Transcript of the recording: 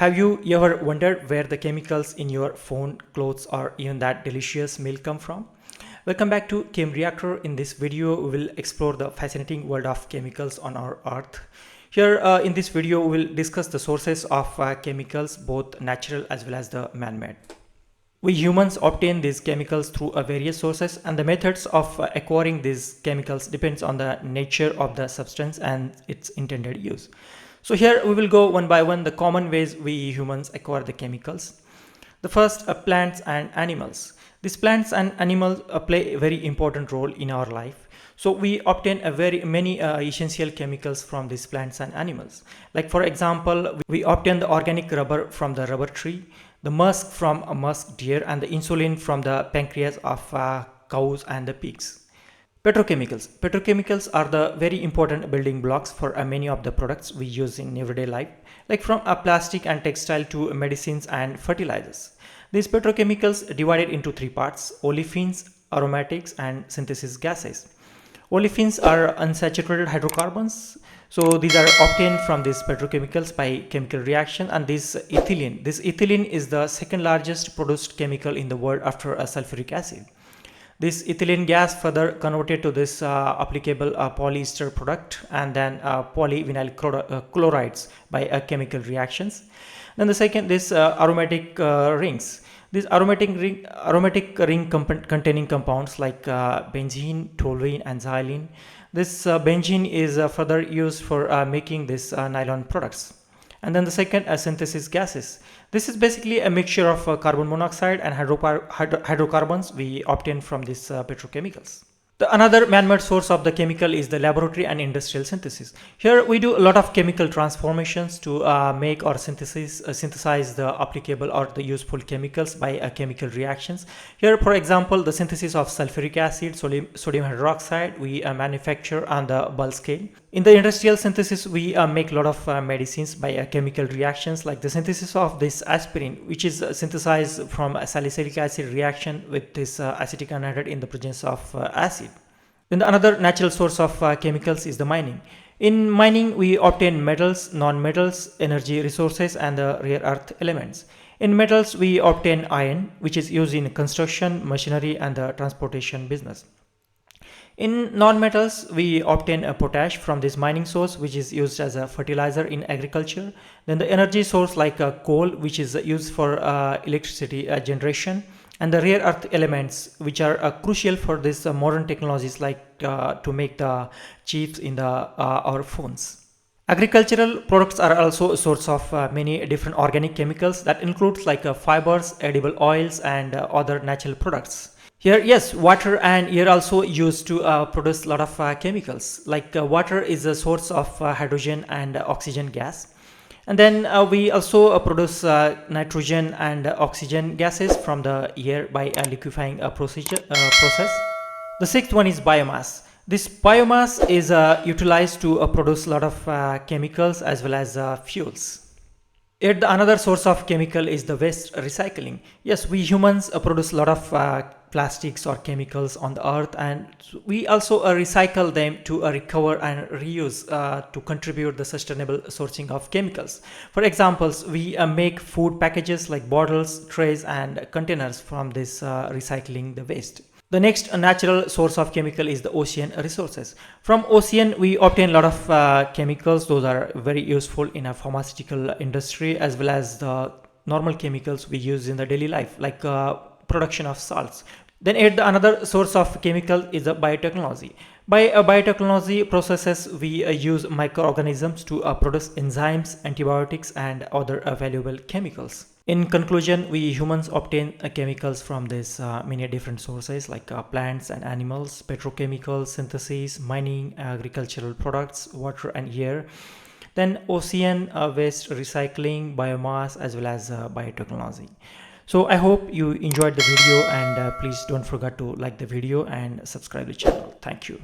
Have you ever wondered where the chemicals in your phone, clothes, or even that delicious meal come from? Welcome back to Chem Reactor. In this video, we will explore the fascinating world of chemicals on our Earth. Here in this video, we will discuss the sources of chemicals, both natural as well as the man-made. We humans obtain these chemicals through various sources, and the methods of acquiring these chemicals depends on the nature of the substance and its intended use. So here we will go one by one the common ways we humans acquire the chemicals. The first, plants and animals. These plants and animals play a very important role in our life. So we obtain a very many essential chemicals from these plants and animals. Like for example, we obtain the organic rubber from the rubber tree, the musk from a musk deer, and the insulin from the pancreas of cows and the pigs. Petrochemicals. Petrochemicals are the very important building blocks for many of the products we use in everyday life, like from plastic and textile to medicines and fertilizers. These petrochemicals divided into three parts: olefins, aromatics, and synthesis gases. Olefins are unsaturated hydrocarbons. So these are obtained from these petrochemicals by chemical reaction, and this ethylene. This ethylene is the second largest produced chemical in the world after sulfuric acid. This ethylene gas further converted to this applicable polyester product and then polyvinyl chlorides by chemical reactions. Then the second, this aromatic rings. These aromatic ring containing compounds like benzene, toluene, and xylene. This benzene is further used for making this nylon products. And then the second, synthesis gases. This is basically a mixture of carbon monoxide and hydrocarbons we obtain from these petrochemicals. Another man-made source of the chemical is the laboratory and industrial synthesis. Here we do a lot of chemical transformations to make or synthesize the applicable or the useful chemicals by chemical reactions. Here, for example, the synthesis of sulfuric acid, sodium hydroxide, we manufacture on the bulk scale. In the industrial synthesis, we make a lot of medicines by chemical reactions, like the synthesis of this aspirin, which is synthesized from a salicylic acid reaction with this acetic anhydride in the presence of acid. Then another natural source of chemicals is the mining. In mining, we obtain metals, non-metals, energy resources, and the rare earth elements. In metals, we obtain iron, which is used in construction, machinery, and the transportation business. In non-metals, we obtain a potash from this mining source, which is used as a fertilizer in agriculture. Then the energy source like coal, which is used for electricity generation. And the rare earth elements, which are crucial for this modern technologies like to make the chips in our phones. Agricultural products are also a source of many different organic chemicals that includes like fibers, edible oils, and other natural products. Here, yes, water and air also used to produce a lot of chemicals. Like water is a source of hydrogen and oxygen gas. And then we also produce nitrogen and oxygen gases from the air by a liquefying process. The sixth one is biomass. This biomass is utilized to produce a lot of chemicals as well as fuels. Yet another source of chemical is the waste recycling. Yes, we humans produce a lot of plastics or chemicals on the earth, and we also recycle them to recover and reuse to contribute the sustainable sourcing of chemicals. For examples, we make food packages like bottles, trays, and containers from this recycling the waste. The next natural source of chemical is the ocean resources. From ocean, we obtain a lot of chemicals. Those are very useful in a pharmaceutical industry as well as the normal chemicals we use in the daily life, like production of salts. Then another source of chemical is the biotechnology. By biotechnology processes, we use microorganisms to produce enzymes, antibiotics, and other valuable chemicals. In conclusion, we humans obtain chemicals from these many different sources like plants and animals, petrochemicals, synthesis, mining, agricultural products, water and air, then ocean, waste recycling, biomass, as well as biotechnology. So I hope you enjoyed the video, and please don't forget to like the video and subscribe the channel. Thank you.